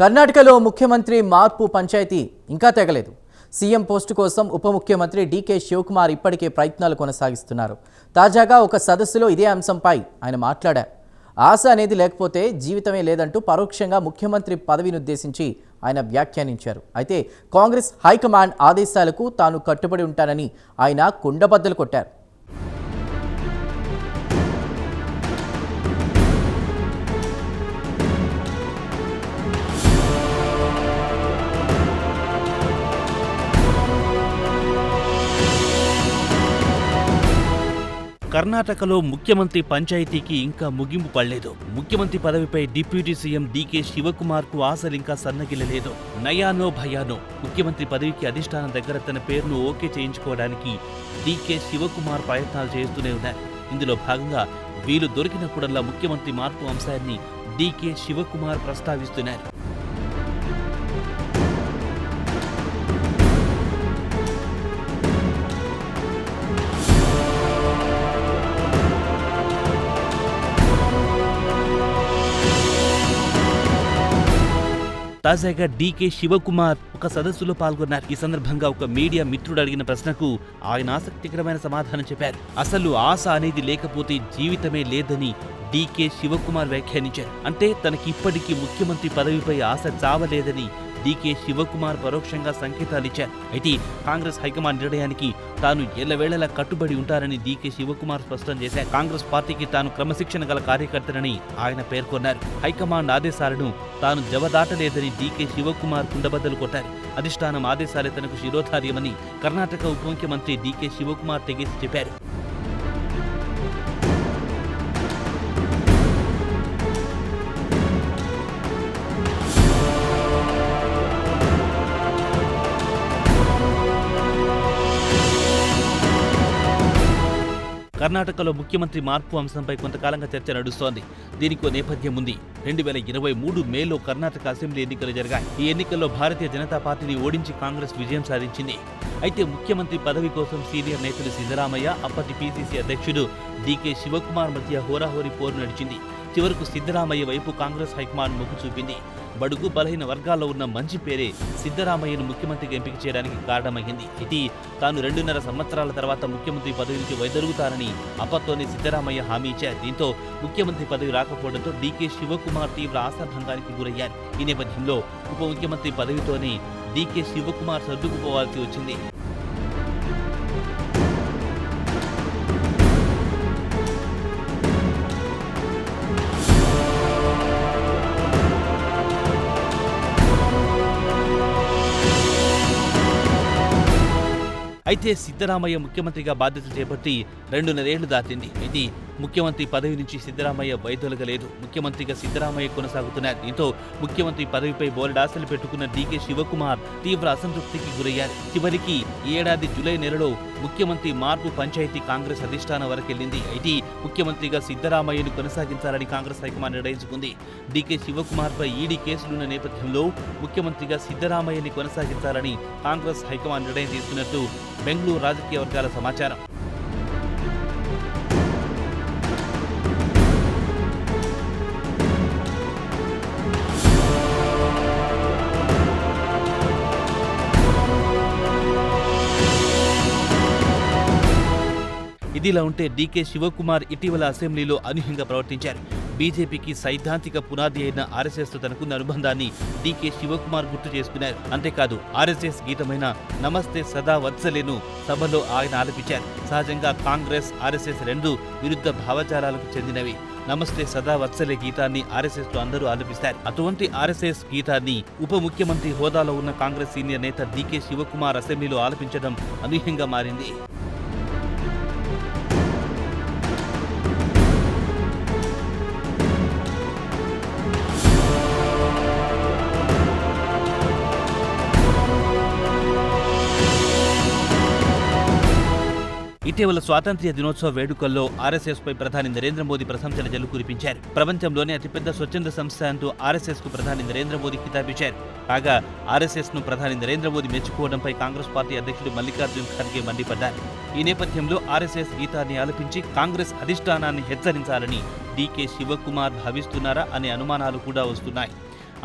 కర్ణాటకలో ముఖ్యమంత్రి మార్పు పంచాయతీ ఇంకా తెగలేదు. సీఎం పోస్టు కోసం ఉప ముఖ్యమంత్రి డీకే శివకుమార్ ఇప్పటికే ప్రయత్నాలు కొనసాగిస్తున్నారు. తాజాగా ఒక సదస్సులో ఇదే అంశంపై ఆయన మాట్లాడారు. ఆశ అనేది లేకపోతే జీవితమే లేదంటూ పరోక్షంగా ముఖ్యమంత్రి పదవిని ఉద్దేశించి ఆయన వ్యాఖ్యానించారు. అయితే కాంగ్రెస్ హైకమాండ్ ఆదేశాలకు తాను కట్టుబడి ఉంటానని ఆయన కుండబద్దలు కొట్టారు. కర్ణాటకలో ముఖ్యమంత్రి పంచాయతీకి ఇంకా ముగింపు పడలేదు. ముఖ్యమంత్రి పదవిపై డిప్యూటీ సీఎం డీకే శివకుమార్కు ఆశలింకా సన్నగిల్లలేదు. నయానో భయానో ముఖ్యమంత్రి పదవికి అధిష్టానం దగ్గర తన పేరును ఓకే చేయించుకోవడానికి డీకే శివకుమార్ ప్రయత్నాలు చేస్తూనే ఉన్నారు. ఇందులో భాగంగా వీలు దొరికినప్పుడల్లా ముఖ్యమంత్రి మార్పు అంశాన్ని డీకే శివకుమార్ ప్రస్తావిస్తున్నారు. తాజాగా డీకే శివకుమార్ ఒక సదస్సులో పాల్గొన్నారు. ఈ సందర్భంగా ఒక మీడియా మిత్రుడు అడిగిన ప్రశ్నకు ఆయన ఆసక్తికరమైన సమాధానం చెప్పారు. అసలు ఆశ అనేది లేకపోతే జీవితమే లేదని డీకే శివకుమార్ వ్యాఖ్యానించారు. అంటే తనకి ఇప్పటికీ ముఖ్యమంత్రి పదవిపై ఆశ చావలేదని డీకే శివకుమార్ పరోక్షంగా సంకేతాలిచ్చారు. అయితే కాంగ్రెస్ హైకమాండ్ నిర్ణయానికి తాను ఎల్లవేళలా కట్టుబడి ఉంటారని డీకే శివకుమార్ స్పష్టం చేశారు. కాంగ్రెస్ పార్టీకి తాను క్రమశిక్షణ గల కార్యకర్తనని ఆయన పేర్కొన్నారు. హైకమాండ్ ఆదేశాలను తాను జవదాటలేదని డీకే శివకుమార్ కుండబద్దలు కొట్టారు. అధిష్టానం ఆదేశాలే తనకు శిరోధార్యమని కర్ణాటక ఉప ముఖ్యమంత్రి డీకే శివకుమార్ తెగేసి చెప్పారు. కర్ణాటకలో ముఖ్యమంత్రి మార్పు అంశంపై కొంతకాలంగా చర్చ నడుస్తోంది. దీనికో నేపథ్యం ఉంది. 2023 మేలో కర్ణాటక అసెంబ్లీ ఎన్నికలు జరిగాయి. ఈ ఎన్నికల్లో భారతీయ జనతా పార్టీని ఓడించి కాంగ్రెస్ విజయం సాధించింది. అయితే ముఖ్యమంత్రి పదవి కోసం సీనియర్ నేతలు సిద్ధరామయ్య, అప్పటి పీసీసీ అధ్యక్షుడు డీకే శివకుమార్ మధ్య హోరాహోరీ పోరు నడిచింది. చివరకు సిద్ధరామయ్య వైపు కాంగ్రెస్ హైకమాండ్ మొగ్గు చూపింది. బడుగు బలహీన వర్గాల్లో ఉన్న మంచి పేరే సిద్ధరామయ్యను ముఖ్యమంత్రిగా ఎంపిక చేయడానికి కారణమైంది. ఇది తాను 2.5 సంవత్సరాల తర్వాత ముఖ్యమంత్రి పదవి నుంచి వైదొలుగుతానని అప్పట్లోనే సిద్ధరామయ్య హామీ ఇచ్చారు. దీంతో ముఖ్యమంత్రి పదవి రాకపోవడంతో డీకే శివకుమార్ తీవ్ర ఆశాభంగానికి గురయ్యారు. ఈ నేపథ్యంలో ఉప ముఖ్యమంత్రి పదవితోనే డీకే శివకుమార్ సర్దుకుపోవాల్సి వచ్చింది. అయితే సిద్ధరామయ్య ముఖ్యమంత్రిగా బాధ్యతలు చేపట్టి 2.5 ఏళ్లు దాటింది. ఇది ముఖ్యమంత్రి పదవి నుంచి సిద్ధరామయ్య వైదొలగలేదు. ముఖ్యమంత్రిగా సిద్ధరామయ్య కొనసాగుతున్నారు. దీంతో ముఖ్యమంత్రి పదవిపై బోలెడాశలు పెట్టుకున్న డీకే శివకుమార్ తీవ్ర అసంతృప్తికి గురయ్యారు. చివరికి ఈ ఏడాది జూలై నెలలో ముఖ్యమంత్రి మార్పు పంచాయతీ కాంగ్రెస్ అధిష్టానం వరకెళ్లింది. అయితే ముఖ్యమంత్రిగా సిద్ధరామయ్యను కొనసాగించాలని కాంగ్రెస్ హైకమాండ్ నిర్ణయించుకుంది. డీకే శివకుమార్ పై ఈడీ కేసులున్న నేపథ్యంలో ముఖ్యమంత్రిగా సిద్ధరామయ్యని కొనసాగించాలని కాంగ్రెస్ హైకమాండ్ నిర్ణయం తీసుకున్నట్టు బెంగళూరు రాజకీయ వర్గాల సమాచారం. ఇదిలా ఉంటే డీకే శివకుమార్ ఇటీవల అసెంబ్లీలో అనూహ్యంగా ప్రవర్తించారు. బీజేపీకి సైద్ధాంతిక పునాది అయిన ఆర్ఎస్ఎస్ తో తనకున్న అనుబంధాన్ని డీకే శివకుమార్ గుర్తు చేసుకున్నారు. అంతేకాదు ఆర్ఎస్ఎస్ గీతమైన నమస్తే సదా వత్సలేను సభలో ఆయన ఆలపించారు. సహజంగా కాంగ్రెస్, ఆర్ఎస్ఎస్ రెండు విరుద్ధ భావజాలాలకు చెందినవి. నమస్తే సదా వత్సలే గీతాన్ని ఆర్ఎస్ఎస్ లో అందరూ ఆలపిస్తారు. అటువంటి ఆర్ఎస్ఎస్ గీతాన్ని ఉప ముఖ్యమంత్రి హోదాలో ఉన్న కాంగ్రెస్ సీనియర్ నేత డీకే శివకుమార్ అసెంబ్లీలో ఆలపించడం అనూహ్యంగా మారింది. ఇటీవల స్వాతంత్ర్య దినోత్సవ వేడుకల్లో ఆర్ఎస్ఎస్ పై ప్రధాని నరేంద్ర మోదీ ప్రశంసల జల్లు కురిపించారు. ప్రపంచంలోనే అతిపెద్ద స్వచ్ఛంద సంస్థ అంటూ ఆర్ఎస్ఎస్ కు ప్రధాని నరేంద్ర మోదీ కితాబిచ్చారు. కాగా ఆర్ఎస్ఎస్ ను ప్రధాని నరేంద్ర మోదీ మెచ్చుకోవడంపై కాంగ్రెస్ పార్టీ అధ్యక్షుడు మల్లికార్జున్ ఖర్గే మండిపడ్డారు. ఈ నేపథ్యంలో ఆర్ఎస్ఎస్ గీతాన్ని ఆలపించి కాంగ్రెస్ అధిష్టానాన్ని హెచ్చరించాలని డీకే శివకుమార్ భావిస్తున్నారా అనే అనుమానాలు కూడా వస్తున్నాయి.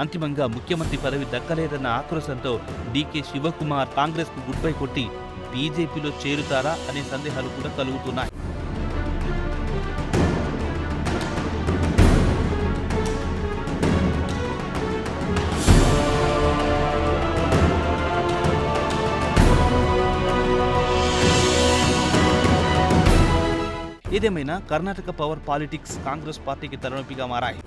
అంతిమంగా ముఖ్యమంత్రి పదవి దక్కలేదన్న ఆక్రోశంతో డీకే శివకుమార్ కాంగ్రెస్కు గుడ్ బై కొట్టి బీజేపీలో చేరుతారా అనే సందేహాలు కూడా కలుగుతున్నాయి. ఏదేమైనా కర్ణాటక పవర్ పాలిటిక్స్ కాంగ్రెస్ పార్టీకి తలనొప్పిగా మారాయి.